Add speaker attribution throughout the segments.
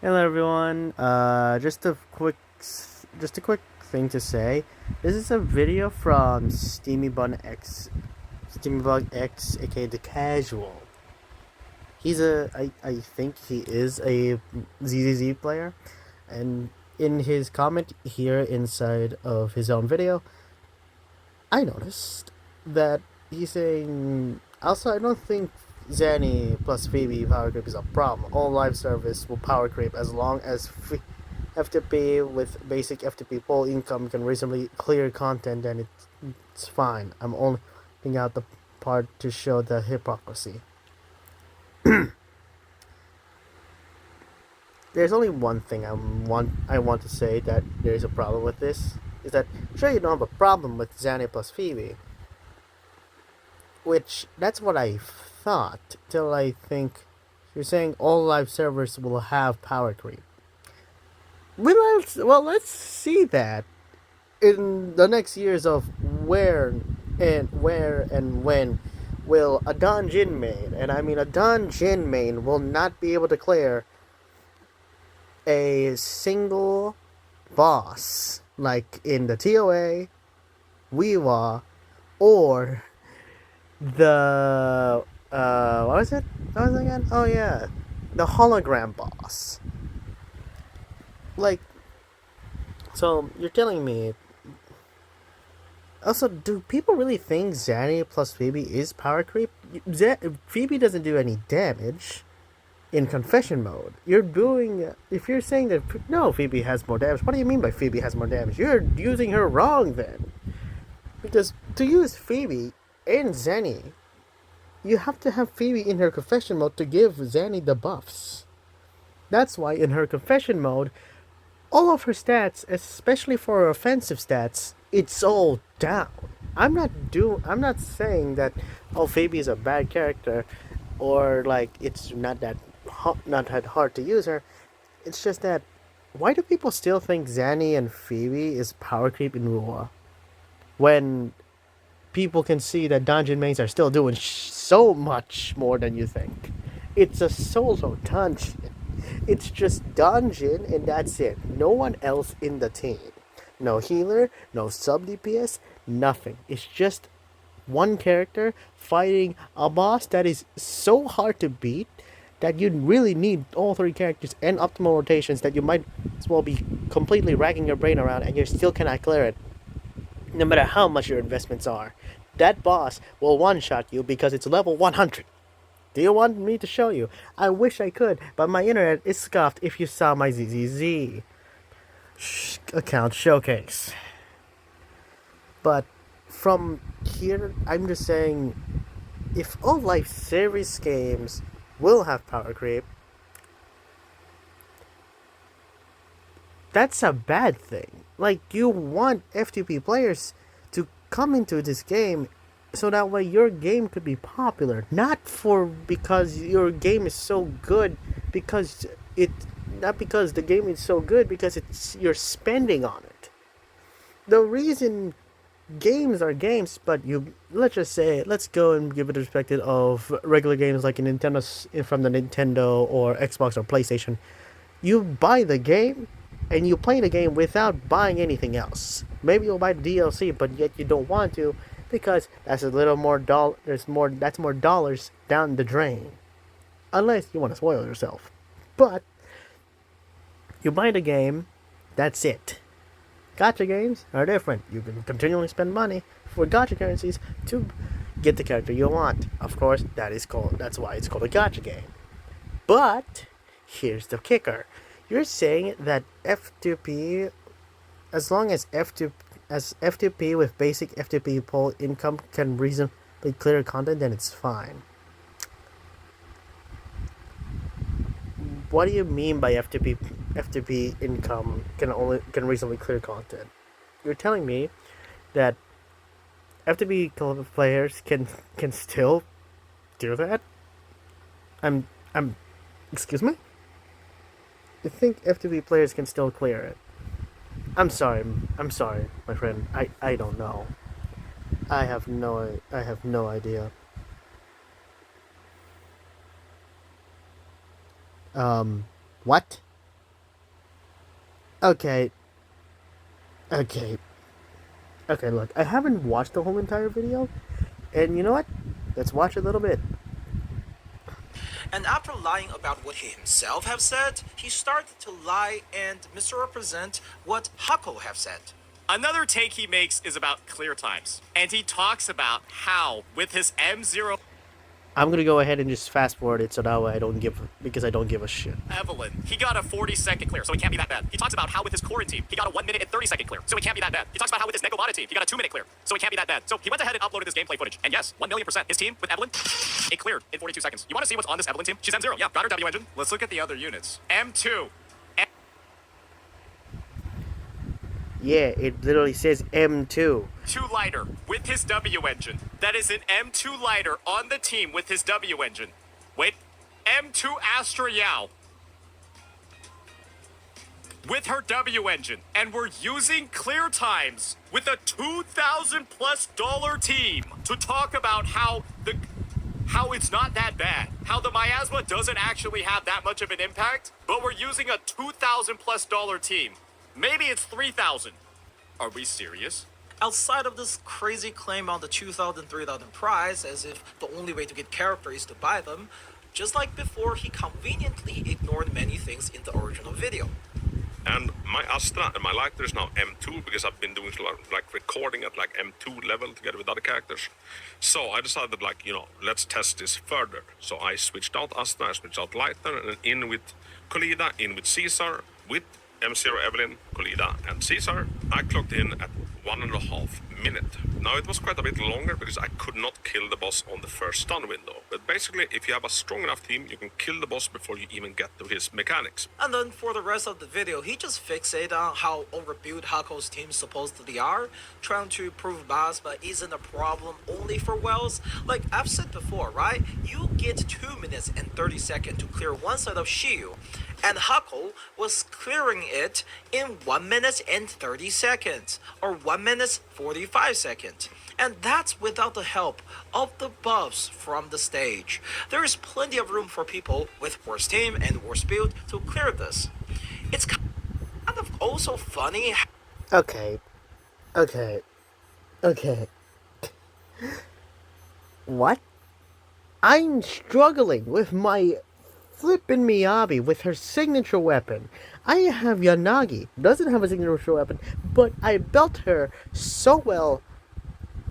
Speaker 1: Hello everyone. Just a quick thing to say. This is a video from SteamyBug X, aka the Casual. I think he is a ZZZ player, and in his comment here inside of his own video, I noticed that he's saying. Also, I don't think Zanny plus Phoebe power creep is a problem. All live service will power creep as long as FTP with basic FTP poll income can reasonably clear content, and it's fine. I'm only picking out the part to show the hypocrisy. There's only one thing I want to say that there's a problem with this. Is that sure you don't have a problem with Zanny plus Phoebe, which that's what I thought till I think you're saying all live servers will have power creep. Let's see that in the next years of where and when will a dungeon main, and I mean a dungeon main, will not be able to clear a single boss like in the TOA, WeWa, or the what was it? What was it again? Oh yeah, the hologram boss. Like, so you're telling me. Also, do people really think Zanny plus Phoebe is power creep? Phoebe doesn't do any damage in confession mode. If you're saying that no, Phoebe has more damage. What do you mean by Phoebe has more damage? You're using her wrong then, because to use Phoebe and Zanny, you have to have Phoebe in her confession mode to give Zanny the buffs. That's why in her confession mode, all of her stats, especially for her offensive stats, it's all down. I'm not saying that Phoebe is a bad character, or like it's not that hard to use her. It's just that why do people still think Zanny and Phoebe is power creep in Rua when people can see that dungeon mains are still doing so much more than you think? It's a solo dungeon. It's just dungeon and that's it. No one else in the team. No healer, no sub DPS, nothing. It's just one character fighting a boss that is so hard to beat that you really need all three characters and optimal rotations that you might as well be completely racking your brain around and you still cannot clear it, no matter how much your investments are. That boss will one-shot you because it's level 100. Do you want me to show you? I wish I could, but my internet is scuffed if you saw my ZZZ account showcase. But from here, I'm just saying, if all life series games will have power creep, that's a bad thing. Like, you want FTP players to come into this game so that way your game could be popular, not because your game is so good, not because the game is so good, because you're spending on it. The reason games are games, but let's go and give it a perspective of regular games like from the Nintendo or Xbox or PlayStation. You buy the game and you play the game without buying anything else. Maybe you'll buy the DLC, but yet you don't want to because that's a little more that's more dollars down the drain. Unless you want to spoil yourself. But you buy the game, that's it. Gacha games are different. You can continually spend money for gacha currencies to get the character you want. Of course, that's why it's called a gacha game. But here's the kicker. You're saying that F2P, as long as F2P with basic FTP poll income can reasonably clear content, then it's fine. What do you mean by FTP income can reasonably clear content? You're telling me that FTP players can still do that? Excuse me? I think FTP players can still clear it. I'm sorry, my friend. I don't know. I have no idea. What? Okay, okay, okay. Look, I haven't watched the whole entire video, and you know what? Let's watch a little bit.
Speaker 2: And after lying about what he himself have said, he started to lie and misrepresent what Hako have said.
Speaker 3: Another take he makes is about clear times, and he talks about how, with his M0
Speaker 1: I'm gonna go ahead and just fast forward it so that way I don't give a shit.
Speaker 3: Evelyn, he got a 40-second clear, so it can't be that bad. He talks about how with his quarantine, he got a 1 minute and 30-second clear, so it can't be that bad. He talks about how with his Negomata team, he got a 2-minute clear, so it can't be that bad. So he went ahead and uploaded this gameplay footage, and yes, 1,000,000%, his team with Evelyn, it cleared in 42 seconds. You want to see what's on this Evelyn team? She's M0, yeah, got her W engine. Let's look at the other units. M2,
Speaker 1: Yeah, it literally says M2.
Speaker 3: 2 lighter with his W engine. That is an M2 lighter on the team with his W engine. Wait, M2 Astra Yao with her W engine, and we're using clear times with a $2,000+ team to talk about how it's not that bad, how the miasma doesn't actually have that much of an impact, but we're using a $2,000+ team. Maybe it's 3,000. Are we serious?
Speaker 2: Outside of this crazy claim on the 2,000, 3,000 prize, as if the only way to get characters is to buy them, just like before, he conveniently ignored many things in the original video.
Speaker 4: And my Astra and my lighter is now M2 because I've been doing like recording at like M2 level together with other characters. So I decided let's test this further. So I switched out Astra, I switched out lighter, and in with Colida, in with Caesar, with M0 Evelyn, Colida, and Caesar. I clocked in at 1.5 minutes. Now it was quite a bit longer because I could not kill the boss on the first stun window. But basically, if you have a strong enough team, you can kill the boss before you even get to his mechanics.
Speaker 2: And then for the rest of the video, he just fixated on how overbuilt Hako's team supposedly are, trying to prove Basma isn't a problem only for Wells. Like I've said before, right? You get 2 minutes and 30 seconds to clear one side of Shiyu, and Hako was clearing it in 1 minute and 30 seconds, or 1 minute 45 seconds. And that's without the help of the buffs from the stage. There is plenty of room for people with worse team and worse build to clear this. It's kind of also funny.
Speaker 1: Okay. Okay. Okay. What? I'm struggling with my flippin' Miyabi with her signature weapon. I have Yanagi, doesn't have a signature weapon, but I built her so well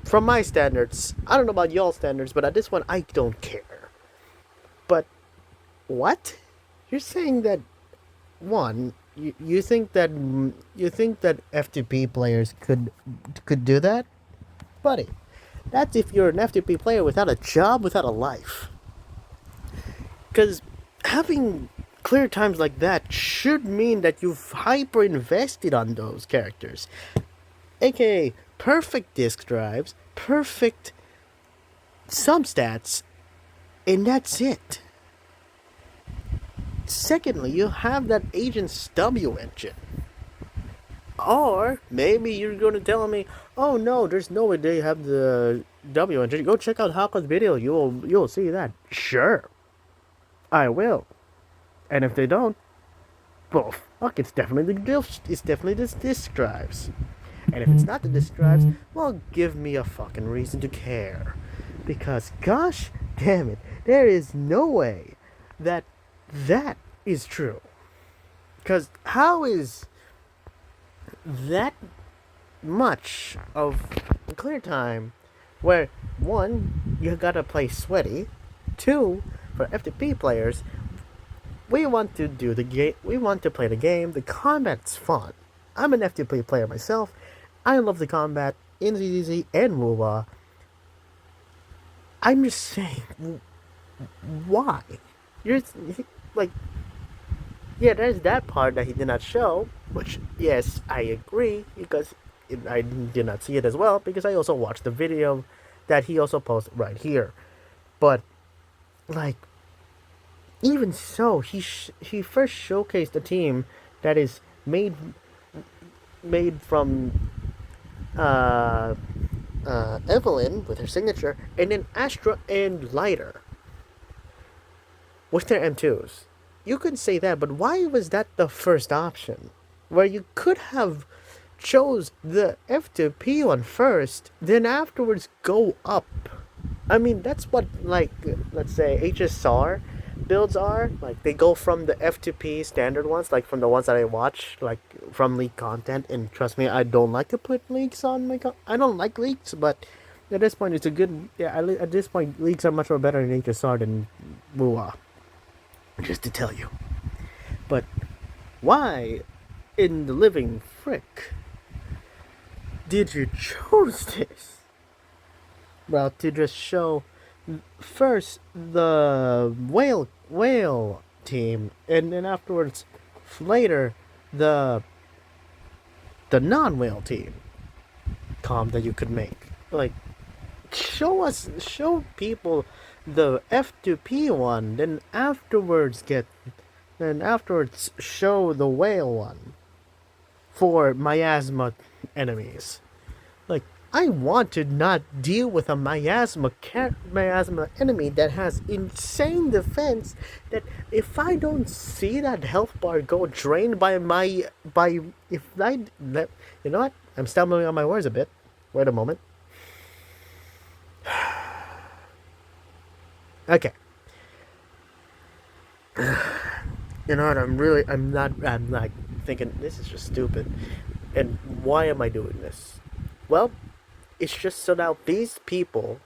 Speaker 1: from my standards. I don't know about y'all standards, but at this one, I don't care. But, what? You're saying that, one, you think that F2P players could do that? Buddy, that's if you're an F2P player without a job, without a life. Because having clear times like that should mean that you've hyper invested on those characters. AKA perfect disk drives, perfect substats, and that's it. Secondly, you have that Agent's W engine. Or maybe you're going to tell me, oh no, there's no way they have the W engine. Go check out Hako's video, you'll see that. Sure, I will. And if they don't, well, fuck, it's definitely the disk drives. And if it's not the disk drives, well, give me a fucking reason to care. Because, gosh damn it, there is no way that is true. Because how is that much of clear time where, one, you gotta play sweaty, two, for FTP players, we want to do the game, we want to play the game, the combat's fun. I'm an FTP player myself, I love the combat in ZZZ and WoWA. I'm just saying, why? You're, like, yeah, there's that part that he did not show, which, yes, I agree, because I did not see it as well, because I also watched the video that he also posted right here. But, like, even so, he first showcased a team that is made from Evelyn with her signature, and then Astra and Lighter with their M2s. You could say that, but why was that the first option? where you could have chose the F2P one first, then afterwards go up. I mean, that's what, like, let's say HSR builds are. Like, they go from the F2P standard ones, like from the ones that I watch, like from leak content. And trust me, I don't like to put leaks on my I don't like leaks, but at this point, it's a good. Yeah, at this point, leaks are much more better in HSR than WUA. Just to tell you. But why in the living frick did you choose this? Well, to just show first the whale team, and then afterwards, later, the non-whale team comp that you could make. Like, show people the F2P one, then afterwards show the whale one for miasma enemies. Like, I want to not deal with a miasma enemy that has insane defense, that if I don't see that health bar go drained you know what? I'm stumbling on my words a bit. Wait a moment. Okay. You know what? I'm like thinking this is just stupid. And why am I doing this? Well, it's just so now these people,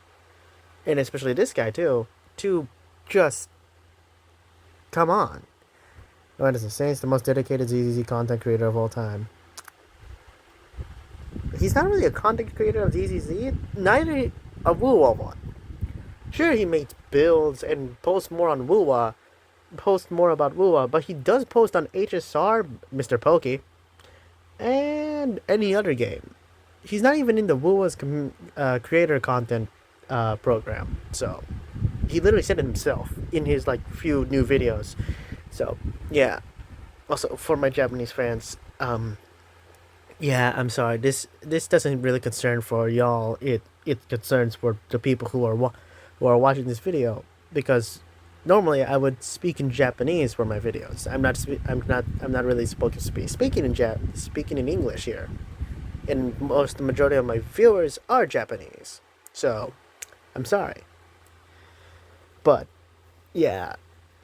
Speaker 1: and especially this guy too, to just come on. What does it say? It's the most dedicated ZZZ content creator of all time. He's not really a content creator of ZZZ, neither a WUA one. Sure, he makes builds and posts more on WUA, posts more about WUA, but he does post on HSR, Mr. Pokey, and any other game. He's not even in the WUA's creator content program, so he literally said it himself in his like few new videos. So yeah. Also, for my Japanese fans, yeah, I'm sorry. This doesn't really concern for y'all. It concerns for the people who are watching this video, because normally I would speak in Japanese for my videos. I'm not really supposed to be speaking in English here. And the majority of my viewers are Japanese. So, I'm sorry. But yeah,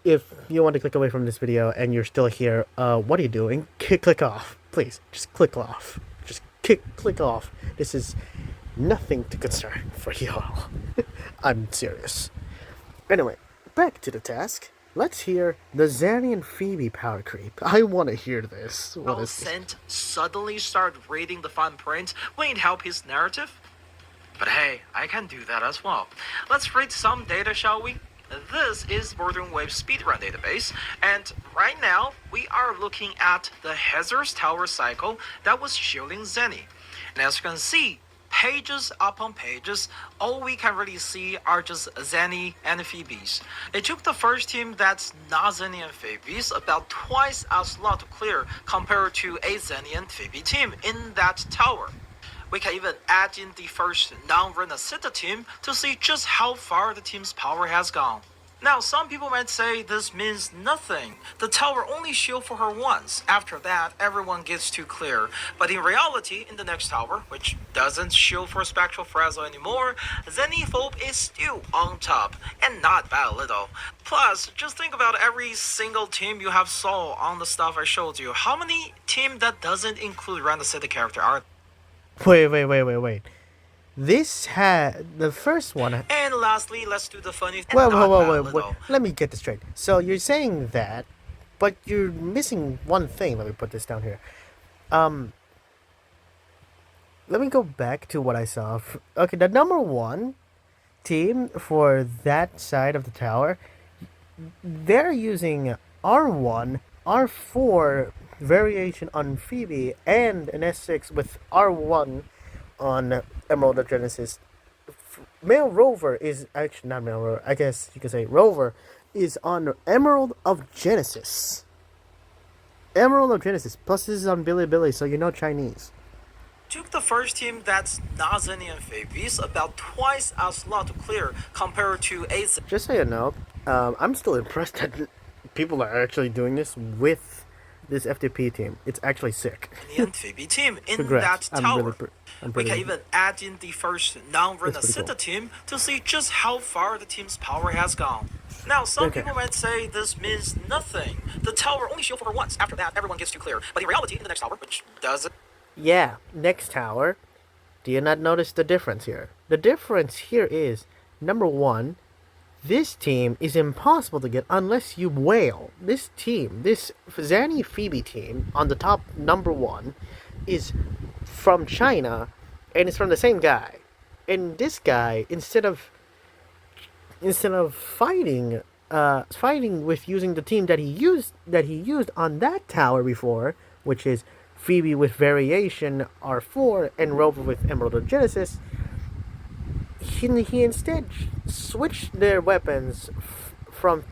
Speaker 1: if you want to click away from this video and you're still here, what are you doing? Click off. Please, just click off. Just click off. This is nothing to concern for y'all. I'm serious. Anyway, back to the task. Let's hear the Zanny and Phoebe power creep. I want to hear this. What is this?
Speaker 2: Sent suddenly started reading the fine print when it helped his narrative? But hey, I can do that as well. Let's read some data, shall we? This is Northern Wave Speedrun database, and right now we are looking at the Hazard's Tower cycle that was shielding Zenny. And as you can see, pages upon pages, all we can really see are just Zenny and Phoebe's. It took the first team that's not Zenny and Phoebe's about twice as long to clear compared to a Zenny and Phoebe team in that tower. We can even add in the first non-Renacita team to see just how far the team's power has gone. Now, some people might say this means nothing. The tower only shield for her once. After that, everyone gets to clear. But in reality, in the next tower, which doesn't shield for Spectral Frazzle anymore, Zeniphobe is still on top, and not by a little. Plus, just think about every single team you have saw on the stuff I showed you. How many team that doesn't include Renacita character are?
Speaker 1: Wait. This had the first one.
Speaker 2: And lastly, let's do the funny.
Speaker 1: Wait. Let me get this straight. So you're saying that, but you're missing one thing. Let me put this down here. Let me go back to what I saw. Okay, the number one team for that side of the tower, they're using R1, R4 variation on Phoebe, and an S6 with R1 on Emerald of Genesis. Male Rover is actually not Male Rover. I guess you could say Rover is on Emerald of Genesis. Emerald of Genesis. Plus, this is on Bilibili, so you know Chinese.
Speaker 2: Took the first team that's not Zenny and Phoebe's about twice as long to clear compared to a.
Speaker 1: Just so you know, I'm still impressed that people are actually doing this with This FTP team, it's actually sick.
Speaker 2: The Phoebe team in
Speaker 1: Congrats.
Speaker 2: that tower.
Speaker 1: I'm
Speaker 2: We
Speaker 1: pretty
Speaker 2: can even add in the first non-Rena
Speaker 1: That's pretty
Speaker 2: Sita team to see just how far the team's power has gone. Now, some
Speaker 1: Okay.
Speaker 2: people might say this means nothing. The tower only shield for once. After that, everyone gets to clear. But in reality, in the next tower, which does it,
Speaker 1: Yeah, next tower. Do you not notice the difference here? The difference here is, number one, this team is impossible to get unless you whale. This team, this Zanny Phoebe team on the top number one, is from China, and it's from the same guy. And this guy, instead of fighting with using the team that he used on that tower before, which is Phoebe with Variation R4 and Rover with Emerald of Genesis, he instead switched their weapons from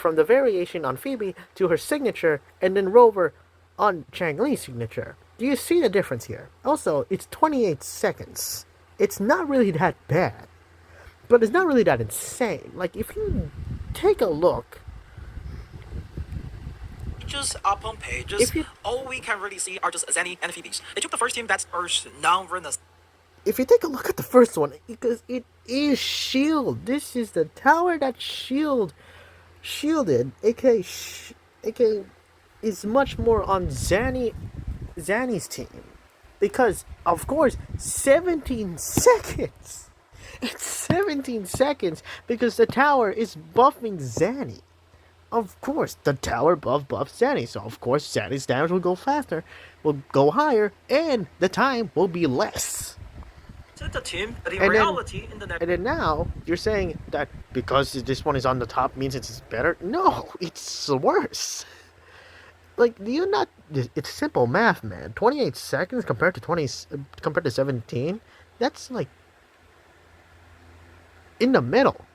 Speaker 1: the Variation on Phoebe to her signature, and then Rover on Chang-Li's signature. Do you see the difference here? Also, it's 28 seconds. It's not really that bad, but it's not really that insane. Like, if you take a look,
Speaker 2: just up on pages,
Speaker 1: If you-
Speaker 2: all we can really see are just Zenny and Phoebes. They took the first team that's first non-Rena
Speaker 1: if you take a look at the first one, because it is Shield. This is the tower that shielded, aka is much more on Zanny's team, because of course 17 seconds. It's 17 seconds because the tower is buffing Zanny. Of course, the tower buffs Zanny, so of course Zanny's damage will go faster, will go higher, and the time will be less.
Speaker 2: Sita team. But in
Speaker 1: And then-
Speaker 2: reality, in the next
Speaker 1: And then now, you're saying that because this one is on the top means it's better? No, it's worse. Like, do you not... It's simple math, man. 28 seconds compared to 17? That's, like, in the middle.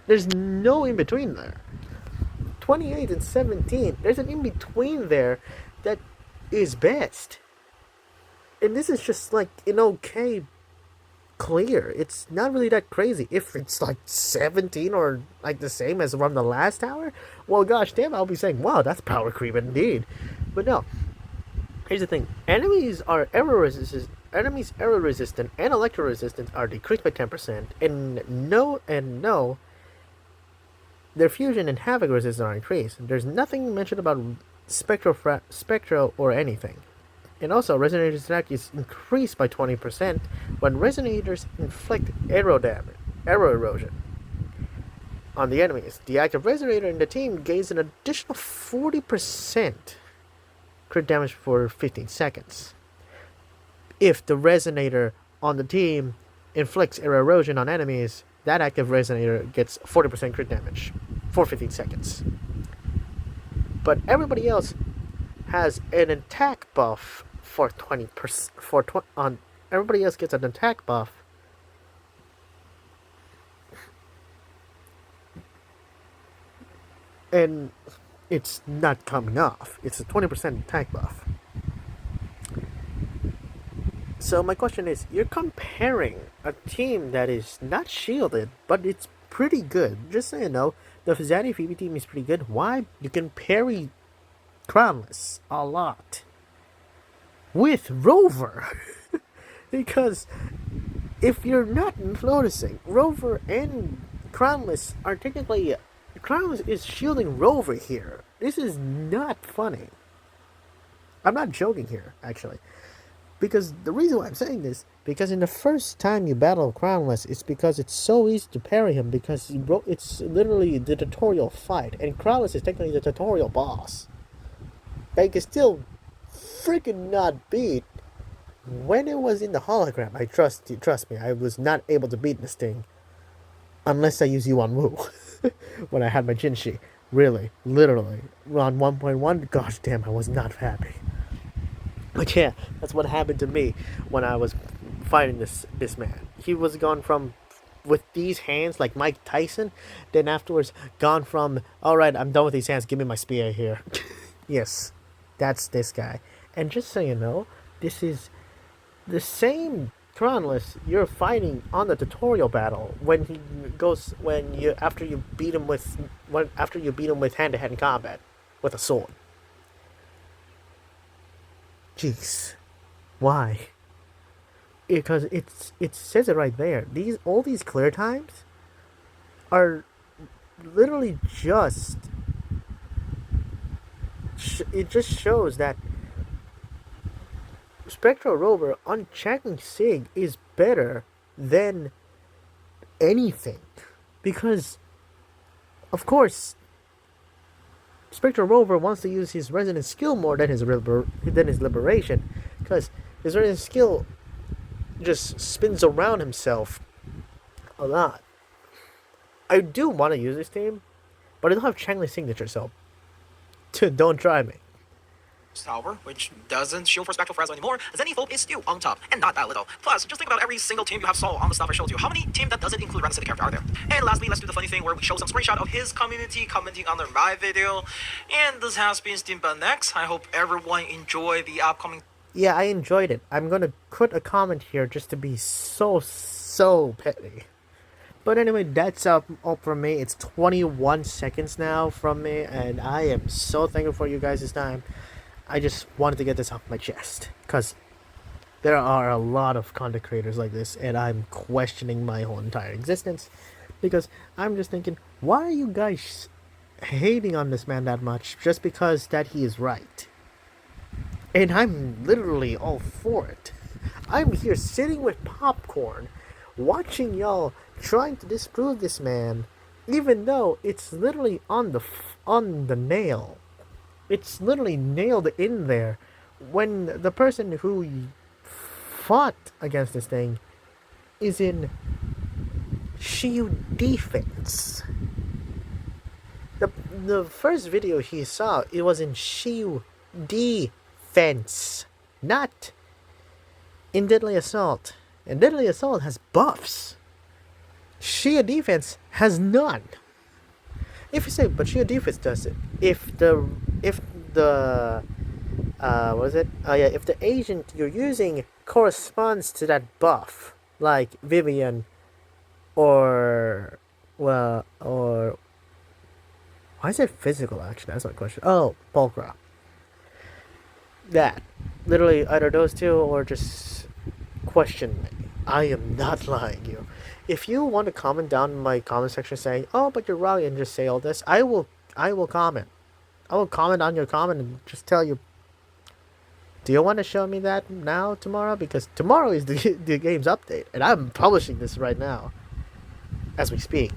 Speaker 1: There's no in-between there. 28 and 17, there's an in-between there that is best. And this is just, like, an okay clear. It's not really that crazy. If it's like 17 or like the same as from the last tower, well, gosh damn, I'll be saying, wow, that's power creep indeed. But no, here's the thing: enemies error resistant, and electro resistant are decreased by 10%, and their fusion and havoc resistance are increased. There's nothing mentioned about spectro or anything. And also, Resonator's attack is increased by 20% when Resonators inflict arrow erosion on the enemies. The active Resonator in the team gains an additional 40% crit damage for 15 seconds. If the Resonator on the team inflicts arrow erosion on enemies, that active Resonator gets 40% crit damage for 15 seconds. But everybody else has an attack buff for 20%. Everybody else gets an attack buff and it's not coming off. It's a 20% attack buff. So my question is, you're comparing a team that is not shielded, but it's pretty good. Just so you know, the Zanny Phoebe team is pretty good. Why? You can parry Crownless a lot with Rover. Because if you're not noticing, Rover and Crownless are technically... Crownless is shielding Rover here. This is not funny. I'm not joking here, actually. Because the reason why I'm saying this, because in the first time you battle Crownless, it's because it's so easy to parry him, because it's literally the tutorial fight, and Crownless is technically the tutorial boss. But you can still freaking not beat. When it was in the hologram, trust me, I was not able to beat this thing unless I use Yuan Wu when I had my Jinshi. Really, literally, on 1.1, gosh damn, I was not happy. But yeah, that's what happened to me when I was fighting this man. He was gone from with these hands like Mike Tyson, then afterwards gone from, alright, I'm done with these hands, give me my spear here. Yes, that's this guy. And just so you know, this is the same Crownless you're fighting on the tutorial battle after you beat him with hand-to-hand combat with a sword. Jeez. Why? Because it says it right there. All these clear times are literally just it just shows that Spectral Rover on Changling Sig is better than anything. Because, of course, Spectral Rover wants to use his Resonant Skill more than his Liberation. Because his Resonant Skill just spins around himself a lot. I do want to use this team, but I don't have Changling Signature, so don't try me.
Speaker 2: Tower, which doesn't shield for Spectral Frazzle anymore, Zenithal is still on top, and not that little. Plus, just think about every single team you have saw on the stuff I showed you. How many teams that doesn't include Random City character are there? And lastly, let's do the funny thing where we show some screenshot of his community commenting under my video. And this has been Steambutt Next. I hope everyone enjoy the upcoming...
Speaker 1: Yeah, I enjoyed it. I'm gonna put a comment here just to be so petty. But anyway, that's all from me. It's 21 seconds now from me, and I am so thankful for you guys this time. I just wanted to get this off my chest, because there are a lot of content creators like this, and I'm questioning my whole entire existence, because I'm just thinking, why are you guys hating on this man that much just because that he is right? And I'm literally all for it. I'm here sitting with popcorn, watching y'all trying to disprove this man, even though it's literally on the nail. It's literally nailed in there when the person who fought against this thing is in Shield defense. The first video he saw, it was in Shield defense, not in Deadly Assault. And Deadly Assault has buffs. Shield defense has none. If you say, but Shield defense does it. If the if the agent you're using corresponds to that buff, like Vivian, or why is it physical? Actually, that's my question. Oh, Pulcra. That literally either those two or just question me. I am not lying you. If you want to comment down in my comment section saying, "Oh, but you're wrong," and just say all this, I will comment. I will comment on your comment and just tell you, do you want to show me that now, tomorrow? Because tomorrow is the game's update, and I'm publishing this right now, as we speak.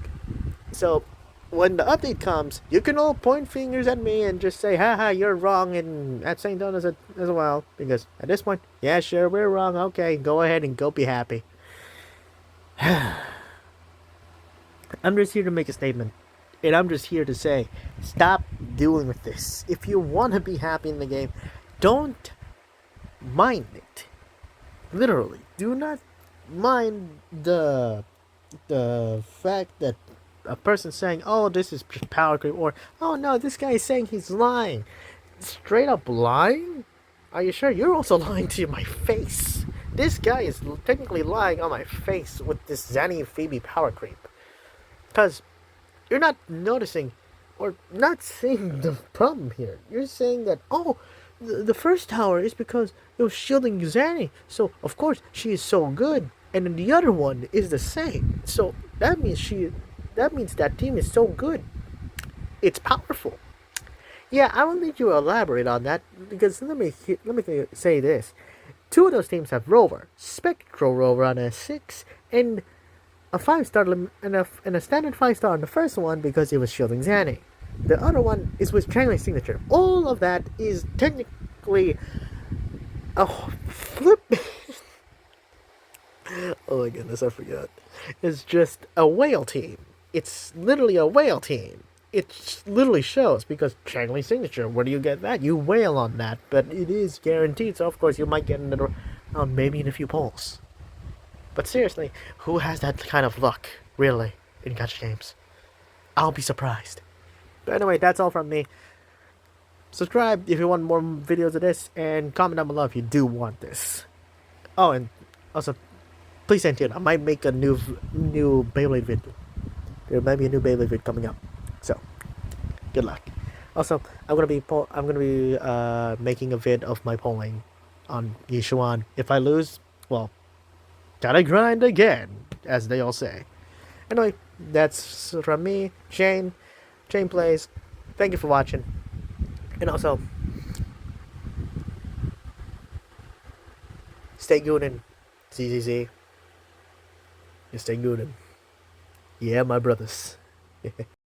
Speaker 1: So, when the update comes, you can all point fingers at me and just say, haha, you're wrong, and at St. Donald as well. Because at this point, yeah, sure, we're wrong. Okay, go ahead and go be happy. I'm just here to make a statement. And I'm just here to say, stop doing with this. If you want to be happy in the game, don't mind it. Literally, do not mind the fact that a person saying, "Oh, this is power creep," or "Oh no, this guy is saying he's lying." Straight up lying? Are you sure? You're also lying to my face. This guy is technically lying on my face with this Zanny Phoebe power creep. Because you're not noticing or not seeing the problem here. You're saying that, oh, the first tower is because it was shielding Zanny, so of course she is so good, and then the other one is the same. So that means that team is so good. It's powerful. Yeah, I will need you to elaborate on that, because let me say this. Two of those teams have Rover, Spectral Rover on a 6, and a 5-star and a standard 5-star on the first one because it was shielding Zanny. The other one is with Changling Signature. All of that is technically a flip. Oh my goodness, I forgot. It's just a whale team. It's literally a whale team. It literally shows, because Changling Signature, where do you get that? You wail on that, but it is guaranteed, so of course you might get another, maybe in a few polls. But seriously, who has that kind of luck, really, in gacha games? I'll be surprised. But anyway, that's all from me. Subscribe if you want more videos of this, and comment down below if you do want this. Oh, and also, please stay tuned. I might make a new Beyblade vid. There might be a new Beyblade vid coming up. So, good luck. Also, I'm gonna be making a vid of my polling on Yishuan. If I lose, well, gotta grind again, as they all say. Anyway, that's from me, Shane. Shane Plays. Thank you for watching. And also, stay good and ZZZ. Stay good and yeah, my brothers.